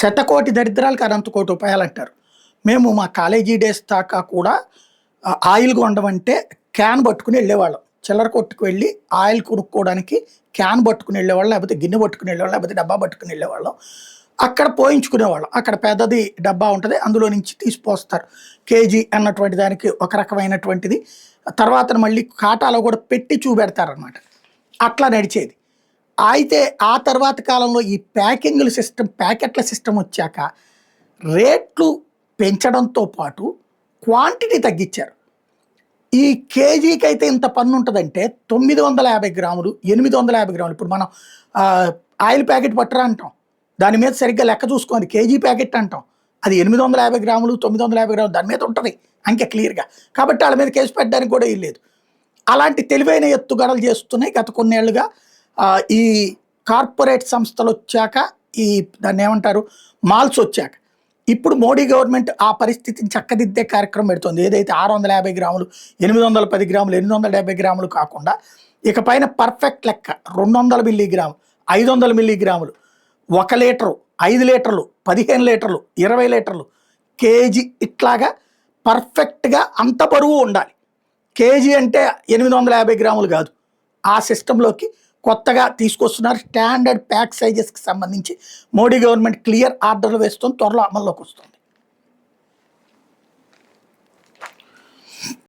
శతకోటి దరిద్రాలకు అనంత కోటి ఉపాయాలు అంటారు. మేము మా కాలేజీ డేస్ దాకా కూడా ఆయిల్ కొనడం అంటే క్యాన్ పట్టుకుని వెళ్ళేవాళ్ళం. చిల్లర కొట్టుకు వెళ్ళి ఆయిల్ కొనుక్కోవడానికి క్యాన్ పట్టుకుని వెళ్ళేవాళ్ళం, లేకపోతే గిన్నె పట్టుకుని వెళ్ళేవాళ్ళం, లేకపోతే డబ్బా పట్టుకుని వెళ్ళేవాళ్ళం. అక్కడ పోయించుకునేవాళ్ళం. అక్కడ పెద్దది డబ్బా ఉంటుంది, అందులో నుంచి తీసిపోస్తారు. కేజీ అన్నటువంటి దానికి ఒక రకమైనటువంటిది. తర్వాత మళ్ళీ కాటాలో కూడా పెట్టి చూపెడతారనమాట. అట్లా నడిచేది. అయితే ఆ తర్వాత కాలంలో ఈ ప్యాకింగ్‌ల సిస్టమ్, ప్యాకెట్ల సిస్టమ్ వచ్చాక రేట్లు పెంచడంతో పాటు క్వాంటిటీ తగ్గించారు. ఈ కేజీకైతే ఇంత పన్నుంటదంటే 950 గ్రాములు, 850 గ్రాములు. ఇప్పుడు మనం ఆయిల్ ప్యాకెట్ పట్టురా అంటాం. దాని మీద సరిగ్గా లెక్క చూసుకోండి. కేజీ ప్యాకెట్ అంటాం. అది 850 గ్రాములు, 950 గ్రాములు దాని మీద ఉంటది అంకె క్లియర్‌గా. కాబట్టి ఆళ్ళ మీద కేసు పెట్టడానికి కూడా వీల్లేదు. అలాంటి తెలివైన ఎత్తుగడలు చేస్తున్నాయి గత కొన్నేళ్లుగా. ఈ కార్పొరేట్ సంస్థలొచ్చాక, ఈ దాన్నేమంటారు మాల్స్ వచ్చాక. ఇప్పుడు మోడీ గవర్నమెంట్ ఆ పరిస్థితిని చక్కదిద్దే కార్యక్రమం పెడుతుంది. ఏదైతే 650 గ్రాములు, 810 గ్రాములు, 870 గ్రాములు కాకుండా ఇక పైన పర్ఫెక్ట్ లెక్క 200 మిల్లీగ్రాములు, 500 మిల్లీగ్రాములు, 1 లీటరు, 5 లీటర్లు, 15 లీటర్లు, 20 లీటర్లు, కేజీ ఇట్లాగా పర్ఫెక్ట్‌గా అంత బరువు ఉండాలి. కేజీ అంటే 850 గ్రాములు కాదు. ఆ సిస్టంలోకి కొత్తగా తీసుకొస్తున్నారు. స్టాండర్డ్ ప్యాక్ సైజెస్‌కి సంబంధించి మోడీ గవర్నమెంట్ క్లియర్ ఆర్డర్‌లు వేస్తుంది. త్వరలో అమల్లోకి వస్తుంది.